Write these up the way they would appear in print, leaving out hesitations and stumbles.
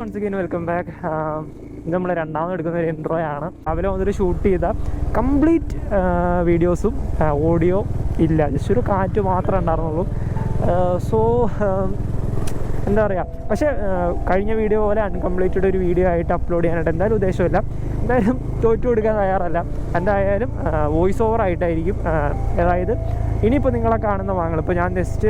Once again welcome back. ഇത് നമ്മൾ രണ്ടാമത് എടുക്കുന്ന ഒരു ഇൻട്രോ ആണ്. രാവിലെ മുതൽ ഷൂട്ട് ചെയ്ത കംപ്ലീറ്റ് വീഡിയോസും ഓഡിയോ ഇല്ല, ജസ്റ്റ് ഒരു കാറ്റ് മാത്രമേ ഉണ്ടായിരുന്നുള്ളൂ. സോ എന്താ പറയുക, പക്ഷേ കഴിഞ്ഞ വീഡിയോ പോലെ അൺകംപ്ലീറ്റഡ് ഒരു വീഡിയോ ആയിട്ട് അപ്ലോഡ് ചെയ്യാനായിട്ട് എന്തായാലും ഉദ്ദേശമില്ല. എന്തായാലും തോറ്റു കൊടുക്കാൻ തയ്യാറല്ല. എന്തായാലും വോയിസ് ഓവർ ആയിട്ടായിരിക്കും. അതായത് ഇനിയിപ്പോൾ നിങ്ങളെ കാണുന്ന ഭാഗങ്ങൾ ഇപ്പോൾ ഞാൻ ജസ്റ്റ്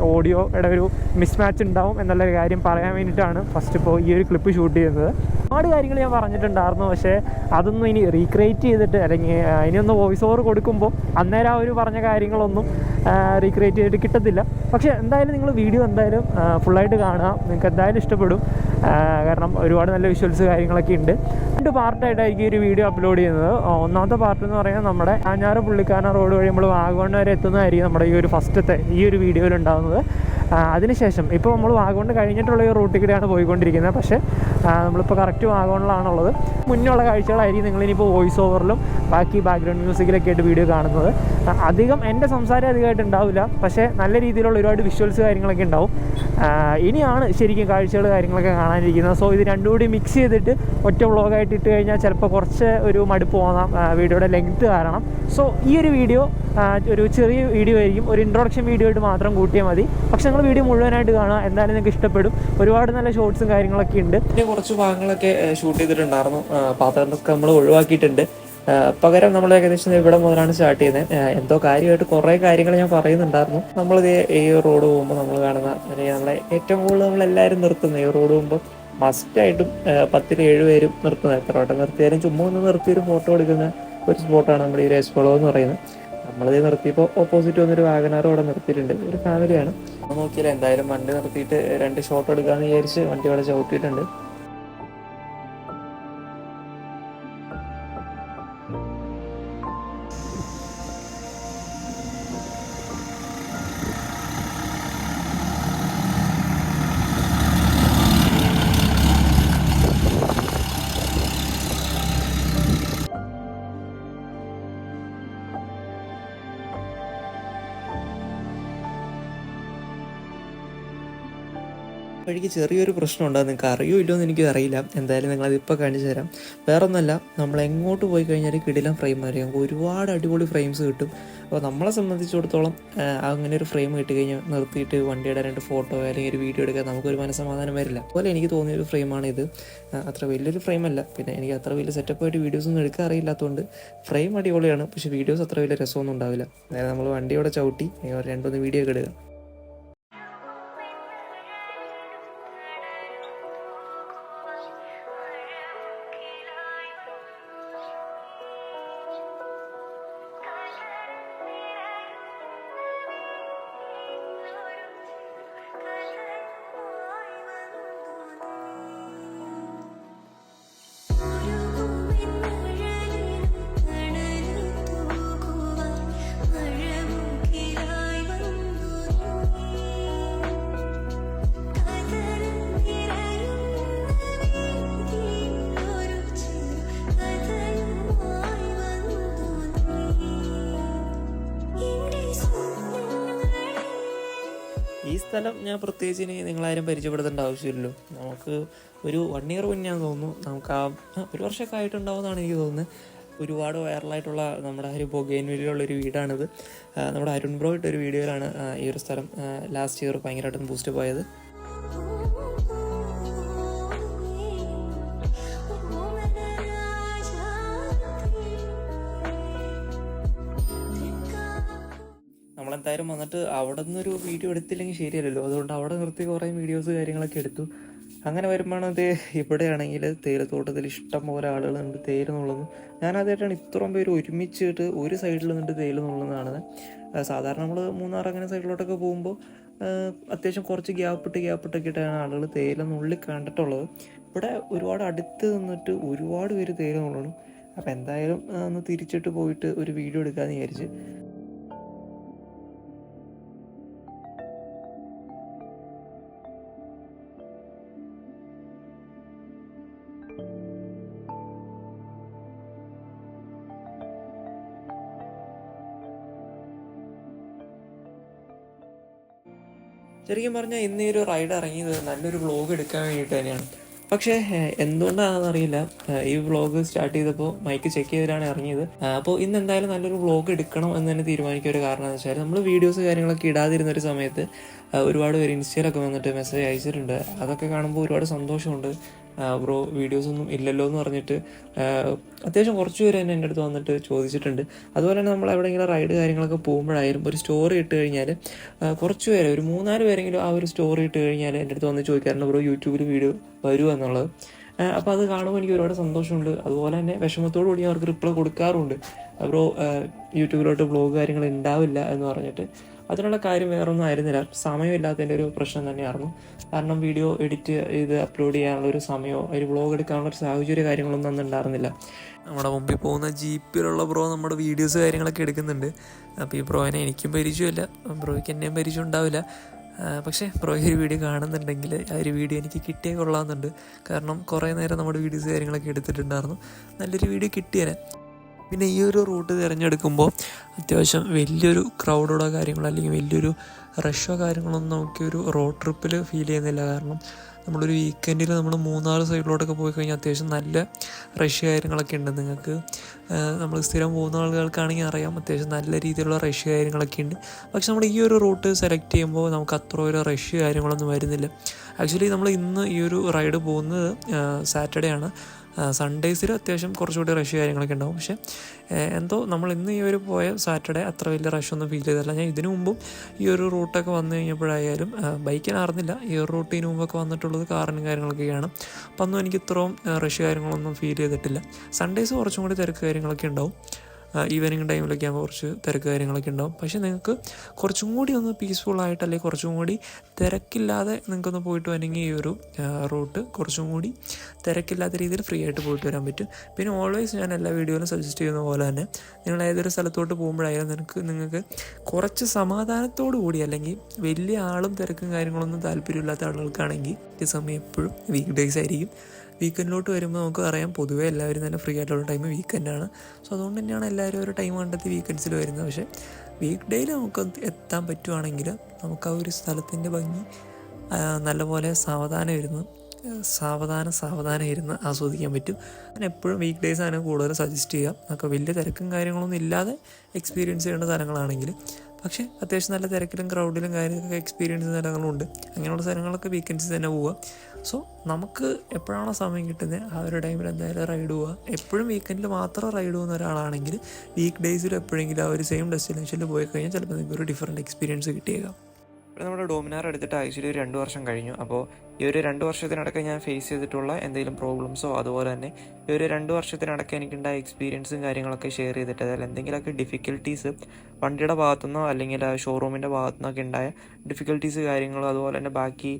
ഓഡിയോയുടെ ഒരു മിസ്മാച്ച് ഉണ്ടാവും എന്നുള്ളൊരു കാര്യം പറയാൻ വേണ്ടിയിട്ടാണ് ഫസ്റ്റ് ഇപ്പോൾ ഈ ഒരു ക്ലിപ്പ് ഷൂട്ട് ചെയ്യുന്നത്. ഒരുപാട് കാര്യങ്ങൾ ഞാൻ പറഞ്ഞിട്ടുണ്ടായിരുന്നു, പക്ഷേ അതൊന്നും ഇനി റീക്രിയേറ്റ് ചെയ്തിട്ട് അല്ലെങ്കിൽ ഇനിയൊന്ന് വോയിസ് ഓവർ കൊടുക്കുമ്പോൾ അന്നേരം ആ ഒരു പറഞ്ഞ കാര്യങ്ങളൊന്നും റീക്രിയേറ്റ് ചെയ്തിട്ട് കിട്ടത്തില്ല. പക്ഷേ എന്തായാലും നിങ്ങൾ വീഡിയോ എന്തായാലും ഫുള്ളായിട്ട് കാണുക, നിങ്ങൾക്ക് എന്തായാലും ഇഷ്ടപ്പെടും. കാരണം ഒരുപാട് നല്ല വിഷ്വൽസ് കാര്യങ്ങളൊക്കെ ഉണ്ട്. 2 പാർട്ടായിട്ടായിരിക്കും ഈ ഒരു വീഡിയോ അപ്ലോഡ് ചെയ്യുന്നത്. ഒന്നാമത്തെ പാർട്ട് എന്ന് പറയുന്നത് നമ്മുടെ കാഞ്ഞാറ് പുള്ളിക്കാന റോഡ് വഴി നമ്മൾ വാഗമൺ വരെ എത്തുന്നതായിരിക്കും നമ്മുടെ ഈ ഒരു ഫസ്റ്റത്തെ ഈ ഒരു വീഡിയോയിൽ ഉണ്ടാകുന്നത്. അതിനുശേഷം ഇപ്പോൾ നമ്മൾ വാഗമൺ കഴിഞ്ഞിട്ടുള്ള ഈ റൂട്ടിൽ കൂടെയാണ് പോയിക്കൊണ്ടിരിക്കുന്നത്. പക്ഷേ നമ്മളിപ്പോൾ കറക്റ്റ് വാഗമണിലാണുള്ളത്. മുന്നുള്ള കാഴ്ചകളായിരിക്കും നിങ്ങളിനിപ്പോൾ വോയിസ് ഓവറിലും ബാക്കി ബാക്ക്ഗ്രൗണ്ട് മ്യൂസിക്കിലൊക്കെ ആയിട്ട് വീഡിയോ കാണുന്നത്. അധികം എൻ്റെ സംസാരം അധികമായിട്ട് ഉണ്ടാവില്ല, പക്ഷേ നല്ല രീതിയിലുള്ള ഒരുപാട് വിഷ്വൽസ് കാര്യങ്ങളൊക്കെ ഉണ്ടാവും. ഇനിയാണ് ശരിക്കും കാഴ്ചകൾ കാര്യങ്ങളൊക്കെ കാണാനിരിക്കുന്നത്. സോ ഇത് രണ്ടും കൂടി മിക്സ് ചെയ്തിട്ട് ഒറ്റ വ്ളോഗായിട്ട് ഇട്ട് കഴിഞ്ഞാൽ ചിലപ്പോൾ കുറച്ച് ഒരു മടുപ്പ് തോന്നാം വീഡിയോയുടെ ലെങ്ത്ത് കാരണം. സോ ഈ ഒരു വീഡിയോ ഒരു ചെറിയ വീഡിയോ ആയിരിക്കും, ഒരു ഇൻട്രൊഡക്ഷൻ വീഡിയോ ആയിട്ട് മാത്രം കൂട്ടിയാൽ മതി. പക്ഷേ നിങ്ങൾ വീഡിയോ മുഴുവനായിട്ട് കാണുക, എന്തായാലും നിങ്ങൾക്ക് ഇഷ്ടപ്പെടും. ഒരുപാട് നല്ല ഷോർട്സും കാര്യങ്ങളൊക്കെ ഉണ്ട്. പിന്നെ കുറച്ച് ഭാഗങ്ങളൊക്കെ ഷൂട്ട് ചെയ്തിട്ടുണ്ടായിരുന്നു, അപ്പോൾ അതൊക്കെ നമ്മൾ ഒഴിവാക്കിയിട്ടുണ്ട്. പകരം നമ്മൾ ഏകദേശം ഇവിടെ മുതലാണ് സ്റ്റാർട്ട് ചെയ്യുന്നത്. എന്തോ കാര്യമായിട്ട് കുറേ കാര്യങ്ങൾ ഞാൻ പറയുന്നുണ്ടായിരുന്നു. നമ്മളിത് ഈ റോഡ് പോകുമ്പോൾ നമ്മൾ കാണുന്ന അല്ലെങ്കിൽ നമ്മളെ ഏറ്റവും കൂടുതൽ നമ്മളെല്ലാവരും നിർത്തുന്നത് ഈ റോഡ് പോകുമ്പോൾ മസ്റ്റായിട്ടും 10-7 പേരും നിർത്തുന്നത്. എത്ര വട്ടം നിർത്തിയാലും ചുമ്മാ ഒന്ന് നിർത്തി ഒരു ഫോട്ടോ എടുക്കുന്ന ഒരു സ്പോട്ടാണ് നമ്മുടെ ഈ രേസ്ഫോളോ എന്ന് പറയുന്നത്. നമ്മളിത് നിർത്തിയപ്പോൾ ഓപ്പോസിറ്റ് വന്നൊരു വാഗനാർ അവിടെ നിർത്തിയിട്ടുണ്ട്. ഒരു ഫാമിലിയാണ്. നോക്കിയില്ല, എന്തായാലും വണ്ടി നിർത്തിയിട്ട് 2 ഷോട്ട് എടുക്കാമെന്ന് വിചാരിച്ച് വണ്ടി അവിടെ ചവിട്ടിയിട്ടുണ്ട്. വഴിക്ക് ചെറിയൊരു പ്രശ്നമുണ്ട്, നിങ്ങൾക്ക് അറിയോ ഇല്ലോ എന്ന് എനിക്ക് അറിയില്ല. എന്തായാലും നിങ്ങളതിപ്പോൾ കാണിച്ചു തരാം. വേറൊന്നുമല്ല, നമ്മൾ എങ്ങോട്ട് പോയി കഴിഞ്ഞാൽ കിടിലം ഫ്രെയിം അറിയാം, ഒരുപാട് അടിപൊളി ഫ്രെയിംസ് കിട്ടും. അപ്പോൾ നമ്മളെ സംബന്ധിച്ചിടത്തോളം അങ്ങനെ ഒരു ഫ്രെയിം കിട്ടിക്കഴിഞ്ഞാൽ നിർത്തിയിട്ട് വണ്ടിയുടെ 2 ഫോട്ടോ അല്ലെങ്കിൽ ഒരു വീഡിയോ എടുക്കാൻ നമുക്കൊരു മനസ്സമാധാനം വരില്ല. അതുപോലെ എനിക്ക് തോന്നിയൊരു ഫ്രെയിമാണിത്. അത്ര വലിയൊരു ഫ്രെയിമല്ല, പിന്നെ എനിക്ക് അത്ര വലിയ സെറ്റപ്പായിട്ട് വീഡിയോസൊന്നും എടുക്കാൻ അറിയില്ലാത്തതുകൊണ്ട് ഫ്രെയിം അടിപൊളിയാണ്, പക്ഷേ വീഡിയോസ് അത്ര വലിയ രസമൊന്നും ഉണ്ടാവില്ല. അതായത് നമ്മൾ വണ്ടിയോടെ ചവിട്ടി 2-3 വീഡിയോ ഒക്കെ എടുക്കുക. ഈ സ്ഥലം ഞാൻ പ്രത്യേകിച്ച് ഇനി നിങ്ങളാരും പരിചയപ്പെടുത്തേണ്ട ആവശ്യമില്ലല്ലോ. നമുക്ക് ഒരു 1 ഇയർ മുന്നേ തോന്നുന്നു, നമുക്ക് 1 വർഷമൊക്കെ ആയിട്ടുണ്ടാവുമെന്നാണ് എനിക്ക് തോന്നുന്നത്. ഒരുപാട് വൈറലായിട്ടുള്ള നമ്മുടെ ഒരു ബൊഗെയിൻവില്ലുള്ളൊരു വീടാണിത്. നമ്മുടെ അരുൺ ബ്രോ ഇട്ടൊരു വീഡിയോയിലാണ് ഈ ഒരു സ്ഥലം ലാസ്റ്റ് ഇയർ ഭയങ്കരമായിട്ടൊന്ന് ബൂസ്റ്റ് പോയത്. നമ്മളെന്തായാലും വന്നിട്ട് അവിടെ നിന്നൊരു വീഡിയോ എടുത്തില്ലെങ്കിൽ ശരിയല്ലല്ലോ, അതുകൊണ്ട് അവിടെ നിർത്തി കുറേ വീഡിയോസ് കാര്യങ്ങളൊക്കെ എടുത്തു. അങ്ങനെ വരുമ്പോഴാണ് ഇത് ഇവിടെയാണെങ്കിൽ തേയിലത്തോട്ടത്തിൽ ഇഷ്ടം പോലെ ആളുകളുണ്ട് തേയില നുള്ളുന്നു. ഞാനാദ്യമായിട്ടാണ് ഇത്രയും പേര് ഒരുമിച്ചിട്ട് ഒരു സൈഡിൽ നിന്നിട്ട് തേയില നുള്ളുന്നതാണ്. സാധാരണ നമ്മൾ മൂന്നാർ അങ്ങനെ സൈഡിലോട്ടൊക്കെ പോകുമ്പോൾ അത്യാവശ്യം കുറച്ച് ഗ്യാപ്പിട്ടൊക്കെ ഇട്ടാണ് ആളുകൾ തേയില നുള്ളി കണ്ടിട്ടുള്ളത്. ഇവിടെ ഒരുപാട് അടുത്ത് നിന്നിട്ട് ഒരുപാട് പേര് തേയില നുള്ളണം. അപ്പോൾ എന്തായാലും ഒന്ന് തിരിച്ചിട്ട് പോയിട്ട് ഒരു വീഡിയോ എടുക്കാമെന്ന് വിചാരിച്ച്. ശരിക്കും പറഞ്ഞാൽ ഇന്ന് ഈ ഒരു റൈഡ് ഇറങ്ങിയത് നല്ലൊരു വ്ളോഗ് എടുക്കാൻ വേണ്ടിയിട്ട് തന്നെയാണ്. പക്ഷേ എന്തുകൊണ്ടാണെന്ന് അറിയില്ല, ഈ വ്ളോഗ് സ്റ്റാർട്ട് ചെയ്തപ്പോൾ മൈക്ക് ചെക്ക് ചെയ്തിട്ടാണ് ഇറങ്ങിയത്. അപ്പോൾ ഇന്ന് എന്തായാലും നല്ലൊരു വ്ളോഗ് എടുക്കണം എന്ന് തന്നെ തീരുമാനിക്കുക. ഒരു കാരണം എന്ന് വെച്ചാൽ നമ്മൾ വീഡിയോസ് കാര്യങ്ങളൊക്കെ ഇടാതിരുന്നൊരു സമയത്ത് ഒരുപാട് പേര് ഇൻസ്റ്റയിലൊക്കെ വന്നിട്ട് മെസ്സേജ് അയച്ചിട്ടുണ്ട്. അതൊക്കെ കാണുമ്പോൾ ഒരുപാട് സന്തോഷമുണ്ട്. ബ്രോ വീഡിയോസൊന്നും ഇല്ലല്ലോ എന്ന് പറഞ്ഞിട്ട് അത്യാവശ്യം കുറച്ച് പേര് തന്നെ എൻ്റെ അടുത്ത് വന്നിട്ട് ചോദിച്ചിട്ടുണ്ട്. അതുപോലെ തന്നെ നമ്മൾ എവിടെയെങ്കിലും റൈഡ് കാര്യങ്ങളൊക്കെ പോകുമ്പോഴായാലും ഒരു സ്റ്റോറി ഇട്ട് കഴിഞ്ഞാൽ കുറച്ച് പേര്, ഒരു 3-4 പേരെങ്കിലും ആ ഒരു സ്റ്റോറി ഇട്ട് കഴിഞ്ഞാൽ എൻ്റെ അടുത്ത് വന്ന് ചോദിക്കാറുണ്ട്, ബ്രോ യൂട്യൂബിൽ വീഡിയോ വരുമോ എന്നുള്ളത്. അപ്പോൾ അത് കാണുമ്പോൾ എനിക്ക് ഒരുപാട് സന്തോഷമുണ്ട്. അതുപോലെ തന്നെ വിഷമത്തോടു കൂടി അവർക്ക് റിപ്ലൈ കൊടുക്കാറുണ്ട്, ബ്രോ യൂട്യൂബിലോട്ട് വ്ളോഗ് കാര്യങ്ങൾ ഉണ്ടാവില്ല എന്ന് പറഞ്ഞിട്ട്. അതിനുള്ള കാര്യം വേറൊന്നും ആയിരുന്നില്ല, സമയമില്ലാത്തതിൻ്റെ ഒരു പ്രശ്നം തന്നെയായിരുന്നു. കാരണം വീഡിയോ എഡിറ്റ് ചെയ്ത് അപ്ലോഡ് ചെയ്യാനുള്ള ഒരു സമയമോ ഒരു വ്ളോഗ് എടുക്കാനുള്ള ഒരു സാഹചര്യ കാര്യങ്ങളൊന്നും അന്ന് ഉണ്ടായിരുന്നില്ല. നമ്മുടെ മുമ്പിൽ പോകുന്ന ജീപ്പിലുള്ള ബ്രോ നമ്മുടെ വീഡിയോസ് കാര്യങ്ങളൊക്കെ എടുക്കുന്നുണ്ട്. അപ്പോൾ ഈ ബ്രോയിനെ എനിക്കും പരിചയമില്ല, ബ്രോയ്ക്ക് എന്നെയും പരിചയം ഉണ്ടാവില്ല. പക്ഷേ ബ്രോ ഒരു വീഡിയോ കാണുന്നുണ്ടെങ്കിൽ ആ ഒരു വീഡിയോ എനിക്ക് കിട്ടിയേ കൊള്ളാമെന്നുണ്ട്. കാരണം കുറേ നേരം നമ്മുടെ വീഡിയോസ് കാര്യങ്ങളൊക്കെ എടുത്തിട്ടുണ്ടായിരുന്നു, നല്ലൊരു വീഡിയോ കിട്ടിയേനെ. പിന്നെ ഈ ഒരു റൂട്ട് തിരഞ്ഞെടുക്കുമ്പോൾ അത്യാവശ്യം വലിയൊരു ക്രൗഡോ കാര്യങ്ങളോ അല്ലെങ്കിൽ വലിയൊരു റഷോ കാര്യങ്ങളൊന്നും നമുക്കൊരു റോഡ് ട്രിപ്പിൽ ഫീൽ ചെയ്യുന്നില്ല. കാരണം നമ്മളൊരു വീക്കെൻഡിൽ നമ്മൾ 3-4 സൈഡിലോട്ടൊക്കെ പോയി കഴിഞ്ഞാൽ അത്യാവശ്യം നല്ല റഷ് കാര്യങ്ങളൊക്കെ ഉണ്ട്. നിങ്ങൾക്ക് നമ്മൾ സ്ഥിരം പോകുന്ന ആളുകൾക്കാണെങ്കിൽ അറിയാം, അത്യാവശ്യം നല്ല രീതിയിലുള്ള റഷ് കാര്യങ്ങളൊക്കെ ഉണ്ട്. പക്ഷെ നമ്മൾ ഈ ഒരു റൂട്ട് സെലക്ട് ചെയ്യുമ്പോൾ നമുക്ക് അത്ര ഒരു റഷ് കാര്യങ്ങളൊന്നും വരുന്നില്ല. ആക്ച്വലി നമ്മൾ ഇന്ന് ഈ ഒരു റൈഡ് പോകുന്നത് സാറ്റർഡേ ആണ്. സൺഡേസിൽ അത്യാവശ്യം കുറച്ചുകൂടി റഷ് കാര്യങ്ങളൊക്കെ ഉണ്ടാവും. പക്ഷേ എന്തോ നമ്മൾ ഇന്ന് ഈ ഒരു പോയ സാറ്റർഡേ അത്ര വലിയ റഷൊന്നും ഫീൽ ചെയ്തില്ല. ഞാൻ ഇതിനു മുമ്പും ഈ ഒരു റൂട്ടൊക്കെ വന്നു കഴിഞ്ഞപ്പോഴായാലും ബൈക്കിനായിരുന്നില്ല, ഈ ഒരു റൂട്ടിന് മുമ്പൊക്കെ വന്നിട്ടുള്ളത് കാറിനും കാര്യങ്ങളൊക്കെയാണ്. അപ്പം അന്നും എനിക്ക് ഇത്രയും റഷ് കാര്യങ്ങളൊന്നും ഫീൽ ചെയ്തിട്ടില്ല. സൺഡേസ് കുറച്ചും കൂടി തിരക്ക് കാര്യങ്ങളൊക്കെ ഉണ്ടാവും. ഈവനിങ് ടൈമിലൊക്കെ ആകുമ്പോൾ കുറച്ച് തിരക്ക് കാര്യങ്ങളൊക്കെ ഉണ്ടാവും. പക്ഷേ നിങ്ങൾക്ക് കുറച്ചും കൂടി ഒന്ന് പീസ്ഫുള്ളായിട്ട് അല്ലെങ്കിൽ കുറച്ചും കൂടി തിരക്കില്ലാതെ നിങ്ങൾക്കൊന്ന് പോയിട്ട് വരണമെങ്കിൽ ഈ ഒരു റൂട്ട് കുറച്ചും കൂടി തിരക്കില്ലാത്ത രീതിയിൽ ഫ്രീ ആയിട്ട് പോയിട്ട് വരാൻ പറ്റും. പിന്നെ ഓൾവേസ് ഞാൻ എല്ലാ വീഡിയോയിലും സജസ്റ്റ് ചെയ്യുന്ന പോലെ തന്നെ നിങ്ങൾ ഏതൊരു സ്ഥലത്തോട്ട് പോകുമ്പോഴായാലും നിങ്ങൾക്ക് കുറച്ച് സമാധാനത്തോടു കൂടി, അല്ലെങ്കിൽ വലിയ ആളും തിരക്കും കാര്യങ്ങളൊന്നും താല്പര്യമില്ലാത്ത ആളുകൾക്കാണെങ്കിൽ ഈ സമയം എപ്പോഴും വീക്ക് ഡേയ്സ് ആയിരിക്കും. വീക്കെൻഡിലോട്ട് വരുമ്പോൾ നമുക്ക് അറിയാം, പൊതുവേ എല്ലാവരും തന്നെ ഫ്രീ ആയിട്ടുള്ള ടൈം വീക്കെൻഡാണ്. സോ അതുകൊണ്ട് തന്നെയാണ് എല്ലാവരും ഒരു ടൈം കണ്ടെത്തി വീക്കെൻഡ്സിൽ വരുന്നത്. പക്ഷേ വീക്ക് ഡേയിൽ നമുക്ക് എത്താൻ പറ്റുവാണെങ്കിൽ നമുക്ക് ആ ഒരു സ്ഥലത്തിൻ്റെ ഭംഗി നല്ലപോലെ സാവധാനം ഇരുന്ന് ആസ്വദിക്കാൻ പറ്റും. ഞാൻ എപ്പോഴും വീക്ക് ഡേയ്സാണ് കൂടുതൽ സജസ്റ്റ് ചെയ്യുക. നമുക്ക് വലിയ തിരക്കും കാര്യങ്ങളൊന്നും ഇല്ലാതെ എക്സ്പീരിയൻസ് ചെയ്യേണ്ട സ്ഥലങ്ങളാണെങ്കിൽ. പക്ഷേ അത്യാവശ്യം നല്ല തിരക്കിലും ക്രൗഡിലും കാര്യങ്ങളൊക്കെ എക്സ്പീരിയൻസ് സ്ഥലങ്ങളുണ്ട്. അങ്ങനെയുള്ള സ്ഥലങ്ങളൊക്കെ വീക്കെൻഡ്സ് തന്നെ പോവുക. സോ നമുക്ക് എപ്പോഴാണോ സമയം കിട്ടുന്നത് ആ ഒരു ടൈമിൽ എന്തായാലും റൈഡ് പോവുക. എപ്പോഴും വീക്കെൻഡിൽ മാത്രം റൈഡ് പോകുന്ന ഒരാളാണെങ്കിൽ വീക്ക് ഡേയ്സിൽ എപ്പോഴെങ്കിലും ആ ഒരു സെയിം ഡെസ്റ്റിനേഷനിൽ പോയി കഴിഞ്ഞാൽ ചിലപ്പോൾ നിങ്ങൾക്ക് ഒരു ഡിഫറെൻറ്റ് എക്സ്പീരിയൻസ് കിട്ടിയേക്കാം. ഇവിടെ നമ്മുടെ ഡോമിനാർ എടുത്തിട്ട് ആക്ച്വലി ഒരു 2 വർഷം കഴിഞ്ഞു. അപ്പോൾ ഈ ഒരു 2 വർഷത്തിനിടയ്ക്ക് ഞാൻ ഫേസ് ചെയ്തിട്ടുള്ള എന്തെങ്കിലും പ്രോബ്ലംസോ അതുപോലെ തന്നെ ഈ ഒരു 2 വർഷത്തിനിടയ്ക്ക് എനിക്കുണ്ടായ എക്സ്പീരിയൻസും കാര്യങ്ങളൊക്കെ ഷെയർ ചെയ്തിട്ട്, അതിൽ എന്തെങ്കിലുമൊക്കെ ഡിഫിക്കൽട്ടീസ് വണ്ടിയുടെ ഭാഗത്തുനിന്നോ അല്ലെങ്കിൽ ഷോറൂമിൻ്റെ ഭാഗത്തുനിന്നൊക്കെ ഉണ്ടായ ഡിഫിക്കൽട്ടീസ് കാര്യങ്ങളോ അതുപോലെ തന്നെ ബാക്കി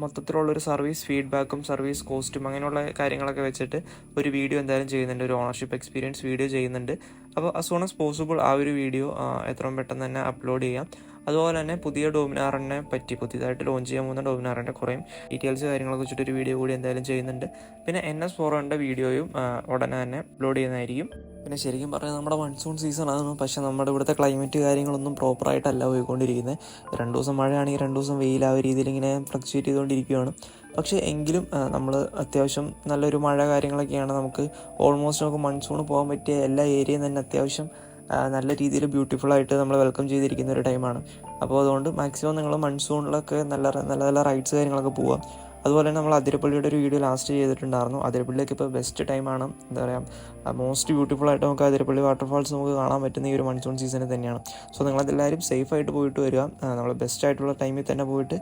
മൊത്തത്തിലുള്ളൊരു സർവീസ് ഫീഡ്ബാക്കും സർവീസ് കോസ്റ്റും അങ്ങനെയുള്ള കാര്യങ്ങളൊക്കെ വെച്ചിട്ട് ഒരു വീഡിയോ എന്തായാലും ചെയ്യുന്നുണ്ട്, ഒരു ഓണർഷിപ്പ് എക്സ്പീരിയൻസ് വീഡിയോ ചെയ്യുന്നുണ്ട്. അപ്പോൾ as soon as possible ആ ഒരു വീഡിയോ എത്രയും പെട്ടെന്ന് തന്നെ അപ്ലോഡ് ചെയ്യാം. അതുപോലെ തന്നെ പുതിയ ഡോമിനാറിനെ പറ്റി, പുതിയതായിട്ട് ലോഞ്ച് ചെയ്യാൻ പോകുന്ന ഡോമിനാറിൻ്റെ കുറേ ഡീറ്റെയിൽസ് കാര്യങ്ങളൊക്കെ വെച്ചിട്ടൊരു വീഡിയോ കൂടി എന്തായാലും ചെയ്യുന്നുണ്ട്. പിന്നെ NS400 വീഡിയോയും ഉടനെ തന്നെ അപ്ലോഡ് ചെയ്യുന്നതായിരിക്കും. പിന്നെ ശരിക്കും പറഞ്ഞാൽ നമ്മുടെ മൺസൂൺ സീസണാണ്, പക്ഷേ നമ്മുടെ ഇവിടുത്തെ ക്ലൈമറ്റ് കാര്യങ്ങളൊന്നും പ്രോപ്പറായിട്ടല്ല പോയിക്കൊണ്ടിരിക്കുന്നത്. 2 ദിവസം മഴയാണെങ്കിൽ 2 ദിവസം വെയിൽ, ആ ഒരു രീതിയിൽ ഇങ്ങനെ ഫ്ലക്ച്വേറ്റ് ചെയ്തുകൊണ്ടിരിക്കുകയാണ്. പക്ഷേ എങ്കിലും നമ്മൾ അത്യാവശ്യം നല്ലൊരു മഴ കാര്യങ്ങളൊക്കെയാണ്. നമുക്ക് ഓൾമോസ്റ്റ് നമുക്ക് മൺസൂൺ പോകാൻ പറ്റിയ എല്ലാ ഏരിയയും തന്നെ അത്യാവശ്യം നല്ല രീതിയിൽ ബ്യൂട്ടിഫുള്ളായിട്ട് നമ്മൾ വെൽക്കം ചെയ്തിരിക്കുന്ന ഒരു ടൈമാണ്. അപ്പോൾ അതുകൊണ്ട് മാക്സിമം നിങ്ങൾ മൺസൂണിലൊക്കെ നല്ല നല്ല റൈഡ്സ് കാര്യങ്ങളൊക്കെ പോവാം. അതുപോലെ തന്നെ നമ്മൾ അതിരപ്പള്ളിയുടെ ഒരു വീഡിയോ ലാസ്റ്റ് ചെയ്തിട്ടുണ്ടായിരുന്നു. അതിരപ്പള്ളിയൊക്കെ ഇപ്പോൾ ബെസ്റ്റ് ടൈമാണ്, എന്താ പറയുക, മോസ്റ്റ് ബ്യൂട്ടിഫുള്ളായിട്ട് നമുക്ക് അതിരപ്പള്ളി വാട്ടർഫാൾസ് നമുക്ക് കാണാൻ പറ്റുന്ന ഈ ഒരു മൺസൂൺ സീസണിൽ തന്നെയാണ്. സോ നിങ്ങളെല്ലാവരും സേഫായിട്ട് പോയിട്ട് വരിക. നമ്മൾ ബെസ്റ്റ് ആയിട്ടുള്ള ടൈമിൽ തന്നെ പോയിട്ട്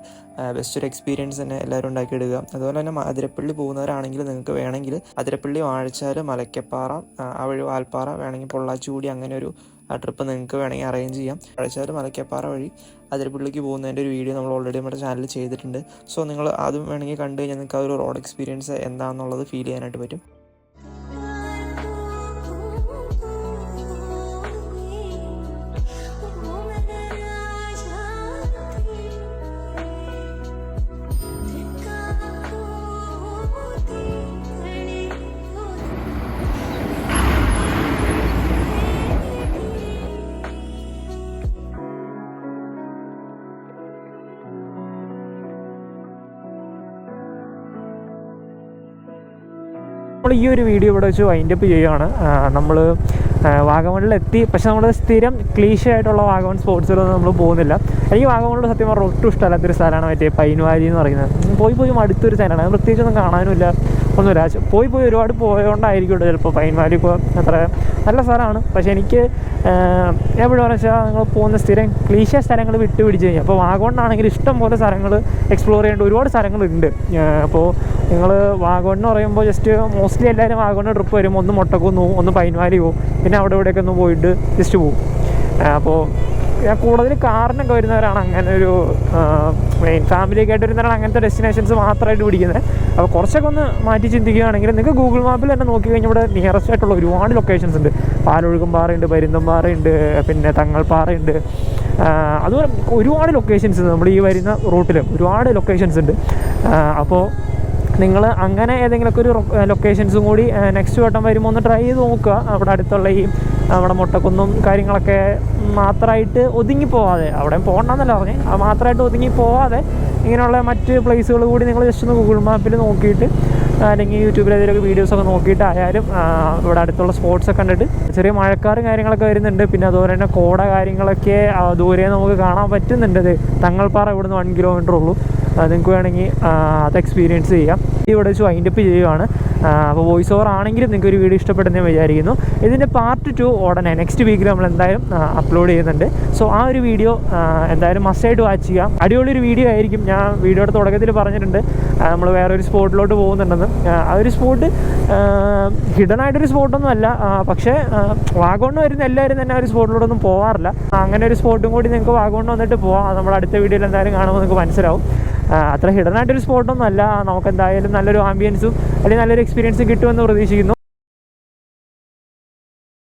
ബെസ്റ്റ് ഒരു എക്സ്പീരിയൻസ് തന്നെ എല്ലാവരും ഉണ്ടാക്കിയിടുക. അതുപോലെ തന്നെ അതിരപ്പള്ളി പോകുന്നവരാണെങ്കിൽ നിങ്ങൾക്ക് വേണമെങ്കിൽ അതിരപ്പള്ളി, വാഴച്ചാൽ, മലക്കപ്പാറ, ആ വഴി വാൽപ്പാറ, വേണമെങ്കിൽ പൊള്ളാച്ചി കൂടി അങ്ങനെ ഒരു ട്രിപ്പ് നിങ്ങൾക്ക് വേണമെങ്കിൽ അറേഞ്ച് ചെയ്യാം. വാഴച്ചാൽ മലക്കപ്പാറ വഴി അതിരപ്പള്ളിക്ക് പോകുന്നതിൻ്റെ ഒരു വീഡിയോ നമ്മൾ ഓൾറെഡി നമ്മുടെ ചാനലിൽ ചെയ്തിട്ടുണ്ട്. സോ നിങ്ങൾ അതും വേണമെങ്കിൽ കണ്ടു കഴിഞ്ഞാൽ നിങ്ങൾക്ക് ആ ഒരു റോഡ് എക്സ്പീരിയൻസ് എന്താണെന്നുള്ളത് ഫീൽ ചെയ്യാനായിട്ട് പറ്റും. നമ്മൾ ഈ ഒരു വീഡിയോ ഇവിടെ വെച്ച് വൈൻഡപ്പ് ചെയ്യുകയാണ്. നമ്മൾ വാഗമണിലെത്തി, പക്ഷെ നമ്മൾ സ്ഥിരം ക്ലീഷേ ആയിട്ടുള്ള വാഗമൺ സ്പോർട്സിലൊന്നും നമ്മൾ പോകുന്നില്ല. എനിക്ക് വാഗമണിൽ സത്യം പറഞ്ഞാൽ ഒട്ടും ഇഷ്ടമല്ലാത്തൊരു സ്ഥലമാണ് മറ്റേ പൈൻ വാലി എന്ന് പറയുന്നത്. പോയി അടുത്തൊരു സ്ഥലമാണ്, അത് പ്രത്യേകിച്ചൊന്നും കാണാനുമില്ല, ഒന്നുമില്ല. പോയി ഒരുപാട് പോയതുകൊണ്ടായിരിക്കും ചിലപ്പോൾ പൈൻ വാലി ഇപ്പോൾ അത്ര നല്ല സ്ഥലമാണ്. പക്ഷേ എനിക്ക് എപ്പോഴും വെച്ചാൽ നിങ്ങൾ പോകുന്ന സ്ഥിരം ക്ലീശ സ്ഥലങ്ങൾ വിട്ട് പിടിച്ച് കഴിഞ്ഞാൽ, അപ്പോൾ വാഗമണ്ണാണെങ്കിൽ ഇഷ്ടം പോലെ സ്ഥലങ്ങൾ എക്സ്പ്ലോർ ചെയ്യേണ്ട ഒരുപാട് സ്ഥലങ്ങളുണ്ട്. അപ്പോൾ നിങ്ങൾ വാഗമൺ എന്ന് പറയുമ്പോൾ ജസ്റ്റ് മോസ്റ്റ്ലി എല്ലാവരും വാഗമൺ ട്രിപ്പ് വരും, ഒന്ന് മുട്ടക്കുന്ന് പോകും, ഒന്ന് പൈൻ വാലി പോകും, പിന്നെ അവിടെ ഇവിടെയൊക്കെ ഒന്ന് പോയിട്ട് ജസ്റ്റ് പോകും. അപ്പോൾ കൂടുതൽ കാറിനൊക്കെ വരുന്നവരാണ് അങ്ങനെ ഒരു മെയിൻ ഫാമിലിയൊക്കെ ആയിട്ട് വരുന്നവരാണ് അങ്ങനത്തെ ഡെസ്റ്റിനേഷൻസ് മാത്രമായിട്ട് പിടിക്കുന്നത്. അപ്പോൾ കുറച്ചൊക്കെ ഒന്ന് മാറ്റി ചിന്തിക്കുകയാണെങ്കിൽ നിങ്ങൾക്ക് ഗൂഗിൾ മാപ്പിൽ തന്നെ നോക്കി കഴിഞ്ഞാൽ ഇവിടെ നിയറസ്റ്റ് ആയിട്ടുള്ള ഒരുപാട് ലൊക്കേഷൻസ് ഉണ്ട്. പാലൊഴുകും പാറയുണ്ട്, പരുന്തംപാറയുണ്ട്, പിന്നെ തങ്ങൾപ്പാറയുണ്ട്, അതുപോലെ ഒരുപാട് ലൊക്കേഷൻസ് നമ്മൾ ഈ വരുന്ന റൂട്ടിൽ ഒരുപാട് ലൊക്കേഷൻസ് ഉണ്ട്. അപ്പോൾ നിങ്ങൾ അങ്ങനെ ഏതെങ്കിലുമൊക്കെ ഒരു ലൊക്കേഷൻസും കൂടി നെക്സ്റ്റ് വട്ടം വരുമ്പോൾ ഒന്ന് ട്രൈ ചെയ്ത് നോക്കുക. അവിടെ അടുത്തുള്ള ഈ നമ്മുടെ മുട്ടക്കുന്നും കാര്യങ്ങളൊക്കെ മാത്രമായിട്ട് ഒതുങ്ങിപ്പോവാതെ, അവിടെ പോകണമെന്നല്ല പറഞ്ഞ്, അത് മാത്രമായിട്ട് ഒതുങ്ങിപ്പോവാതെ ഇങ്ങനെയുള്ള മറ്റ് പ്ലേസുകൾ കൂടി നിങ്ങൾ ജസ്റ്റ് ഒന്ന് ഗൂഗിൾ മാപ്പിൽ നോക്കിയിട്ട് അല്ലെങ്കിൽ യൂട്യൂബിൽ ഏതെങ്കിലുമൊക്കെ വീഡിയോസൊക്കെ നോക്കിയിട്ട് ആയാലും ഇവിടെ അടുത്തുള്ള സ്പോട്സൊക്കെ കണ്ടിട്ട്, ചെറിയ മഴക്കാറും കാര്യങ്ങളൊക്കെ വരുന്നുണ്ട്. പിന്നെ അതുപോലെ തന്നെ കോട കാര്യങ്ങളൊക്കെ ദൂരെ നമുക്ക് കാണാൻ പറ്റുന്നുണ്ട്. തങ്ങൾപ്പാറ ഇവിടുന്ന് 1 കിലോമീറ്റർ ഉള്ളൂ. നിങ്ങൾക്ക് വേണമെങ്കിൽ അത് എക്സ്പീരിയൻസ് ചെയ്യാം. ഇവിടെ വെച്ച് വൈൻഡപ്പ് ചെയ്യുകയാണ്. അപ്പോൾ വോയിസ് ഓവർ ആണെങ്കിലും നിങ്ങൾക്ക് ഒരു വീഡിയോ ഇഷ്ടപ്പെടുന്നേ വിചാരിക്കുന്നു. ഇതിൻ്റെ പാർട്ട് 2 ഉടനെ നെക്സ്റ്റ് വീക്കിൽ നമ്മൾ എന്തായാലും അപ്ലോഡ് ചെയ്യുന്നുണ്ട്. സോ ആ ഒരു വീഡിയോ എന്തായാലും മസ്റ്റായിട്ട് വാച്ച് ചെയ്യാം. അടിപൊളിയൊരു വീഡിയോ ആയിരിക്കും. ഞാൻ വീഡിയോയുടെ തുടക്കത്തിൽ പറഞ്ഞിട്ടുണ്ട് നമ്മൾ വേറൊരു സ്പോട്ടിലോട്ട് പോകുന്നുണ്ടെന്ന്. ആ ഒരു സ്പോട്ട് ഹിഡൻ ആയിട്ടൊരു സ്പോട്ടൊന്നും അല്ല, പക്ഷേ വാഗമണ് വരുന്ന എല്ലാവരും തന്നെ ആ ഒരു സ്പോട്ടിലോട്ടൊന്നും പോകാറില്ല. അങ്ങനെ ഒരു സ്പോട്ടും കൂടി നിങ്ങൾക്ക് വാഗമണ് വന്നിട്ട് പോകാം. അത് നമ്മൾ അടുത്ത വീഡിയോയിൽ എന്തായാലും കാണുമ്പോൾ നിങ്ങൾക്ക് മനസ്സിലാവും. അത്ര ഹിഡൻ ആയിട്ടൊരു സ്പോട്ടൊന്നും അല്ല. നമുക്ക് എന്തായാലും നല്ലൊരു ആംബിയൻസും അല്ലെങ്കിൽ നല്ലൊരു എക്സ്പീരിയൻസും കിട്ടുമെന്ന് പ്രതീക്ഷിക്കുന്നു.